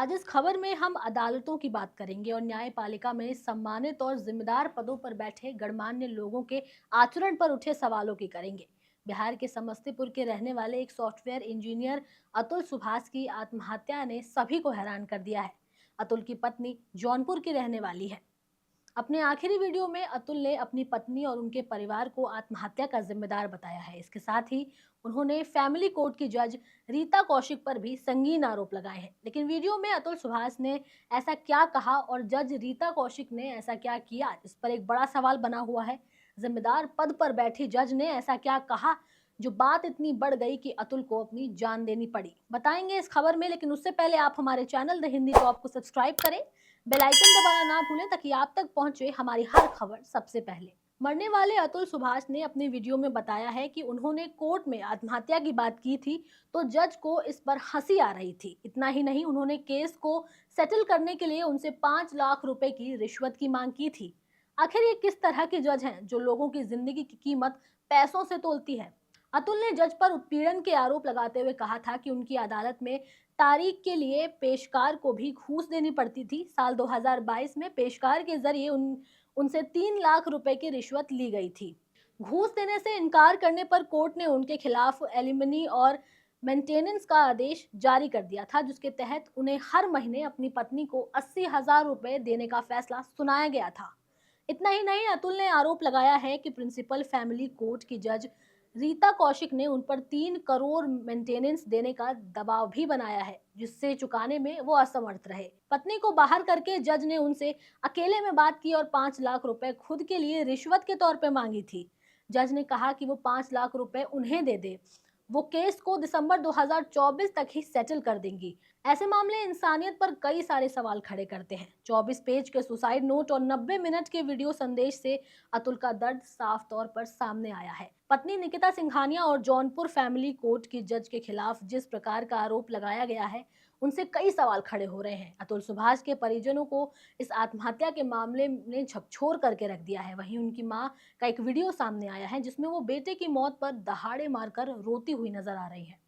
आज इस खबर में हम अदालतों की बात करेंगे और न्यायपालिका में सम्मानित और जिम्मेदार पदों पर बैठे गणमान्य लोगों के आचरण पर उठे सवालों की करेंगे। बिहार के समस्तीपुर के रहने वाले एक सॉफ्टवेयर इंजीनियर अतुल सुभाष की आत्महत्या ने सभी को हैरान कर दिया है। अतुल की पत्नी जौनपुर की रहने वाली है। अपने आखिरी वीडियो में अतुल ने अपनी पत्नी और उनके परिवार को आत्महत्या का जिम्मेदार बताया है। इसके साथ ही उन्होंने फैमिली कोर्ट की जज रीता कौशिक पर भी संगीन आरोप लगाए हैं। लेकिन वीडियो में अतुल सुभाष ने ऐसा क्या कहा और जज रीता कौशिक ने ऐसा क्या किया, इस पर एक बड़ा सवाल बना हुआ है। जिम्मेदार पद पर बैठी जज ने ऐसा क्या कहा जो बात इतनी बढ़ गई कि अतुल को अपनी जान देनी पड़ी, बताएंगे इस खबर में। लेकिन उससे पहले आप हमारे चैनल द हिंदी टॉप को सब्सक्राइब करें, बेल आइकन दबाना ना भूलें ताकि आप तक पहुंचे हमारी हर खबर सबसे पहले। मरने वाले अतुल सुभाष ने अपने वीडियो में बताया है कि उन्होंने कोर्ट में आत्महत्या की बात की थी तो जज को इस पर हंसी आ रही थी। इतना ही नहीं, उन्होंने केस को सेटल करने के लिए उनसे 5 लाख रुपए की रिश्वत की मांग की थी। आखिर ये किस तरह के जज हैं जो लोगों की जिंदगी की कीमत पैसों से तोलती है। अतुल ने जज पर उत्पीड़न के आरोप लगाते हुए कहा था कि उनकी अदालत में तारीख के लिए पेशकार को भी घूस देनी पड़ती थी। साल 2022 में पेशकार के जरिए उनसे 3 लाख रुपए की रिश्वत ली गई थी। घूस देने से इनकार करने पर कोर्ट ने उनके खिलाफ एलिमनी और मेंटेनेंस का आदेश जारी कर दिया था, जिसके तहत उन्हें हर महीने अपनी पत्नी को 80,000 रुपए देने का फैसला सुनाया गया था। इतना ही नहीं, अतुल ने आरोप लगाया है कि प्रिंसिपल फैमिली कोर्ट की जज रीता कौशिक ने उन पर 3 करोड़ मेंटेनेंस देने का दबाव भी बनाया है, जिससे चुकाने में वो असमर्थ रहे। पत्नी को बाहर करके जज ने उनसे अकेले में बात की और 5 लाख रुपए खुद के लिए रिश्वत के तौर पे मांगी थी। जज ने कहा कि वो 5 लाख रुपए उन्हें दे दे, वो केस को दिसंबर 2024 तक ही सेटल कर देंगी। ऐसे मामले इंसानियत पर कई सारे सवाल खड़े करते हैं। 24 पेज के सुसाइड नोट और 90 मिनट के वीडियो संदेश से अतुल का दर्द साफ तौर पर सामने आया है। पत्नी निकिता सिंघानिया और जौनपुर फैमिली कोर्ट की जज के खिलाफ जिस प्रकार का आरोप लगाया गया है, उनसे कई सवाल खड़े हो रहे हैं। अतुल सुभाष के परिजनों को इस आत्महत्या के मामले ने झकझोर करके रख दिया है। वहीं उनकी मां का एक वीडियो सामने आया है जिसमें वो बेटे की मौत पर दहाड़े मारकर रोती हुई नजर आ रही है।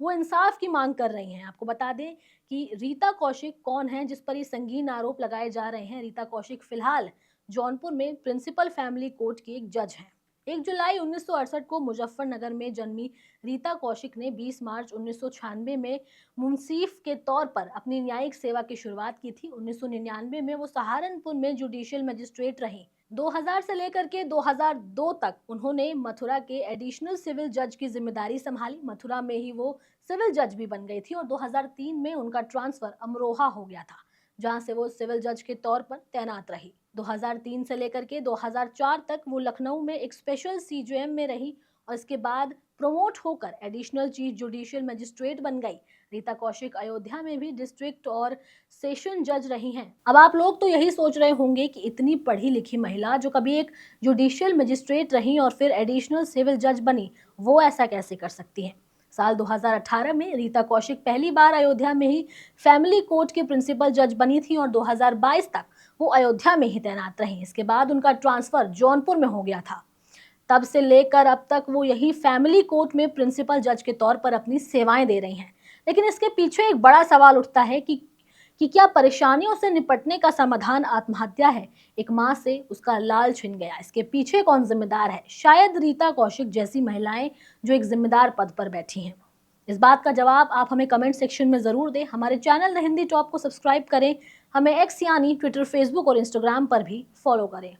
वो इंसाफ की मांग कर रही हैं। आपको बता दें कि रीता कौशिक कौन है जिस पर ये संगीन आरोप लगाए जा रहे हैं। रीता कौशिक फिलहाल जौनपुर में प्रिंसिपल फैमिली कोर्ट की एक जज हैं। 1 जुलाई 1968 को मुजफ्फरनगर में जन्मी रीता कौशिक ने 20 मार्च 1996 में मुंसीफ के तौर पर अपनी न्यायिक सेवा की शुरुआत की थी। 1999 में वो सहारनपुर में जुडिशियल मजिस्ट्रेट रहीं। 2000 से लेकर के 2002 तक उन्होंने मथुरा के एडिशनल सिविल जज की जिम्मेदारी संभाली। मथुरा में ही वो सिविल जज भी बन गई थी और 2003 में उनका ट्रांसफर अमरोहा हो गया था, जहां से वो सिविल जज के तौर पर तैनात रही। 2003 से लेकर के 2004 तक वो लखनऊ में एक स्पेशल सीजेएम में रही और इसके बाद प्रमोट होकर एडिशनल चीफ जुडिशियल मजिस्ट्रेट बन गई। रीता कौशिक अयोध्या में भी डिस्ट्रिक्ट और सेशन जज रही हैं। अब आप लोग तो यही सोच रहे होंगे कि इतनी पढ़ी लिखी महिला जो कभी एक जुडिशियल मजिस्ट्रेट रही और फिर एडिशनल सिविल जज बनी, वो ऐसा कैसे कर सकती हैं। साल 2018 में रीता कौशिक पहली बार अयोध्या में ही फैमिली कोर्ट के प्रिंसिपल जज बनी थी और 2022 तक वो अयोध्या में ही तैनात रहीं। इसके बाद उनका ट्रांसफर जौनपुर में हो गया था। तब से लेकर अब तक वो यही फैमिली कोर्ट में प्रिंसिपल जज के तौर पर अपनी सेवाएं दे रही हैं। लेकिन इसके पीछे एक बड़ा सवाल उठता है कि क्या परेशानियों से निपटने का समाधान आत्महत्या है। एक माँ से उसका लाल छिन गया, इसके पीछे कौन जिम्मेदार है। शायद रीता कौशिक जैसी महिलाएं जो एक जिम्मेदार पद पर बैठी हैं। इस बात का जवाब आप हमें कमेंट सेक्शन में जरूर दें। हमारे चैनल द हिंदी टॉप को सब्सक्राइब करें। हमें एक्स यानी ट्विटर, फेसबुक और इंस्टाग्राम पर भी फॉलो करें।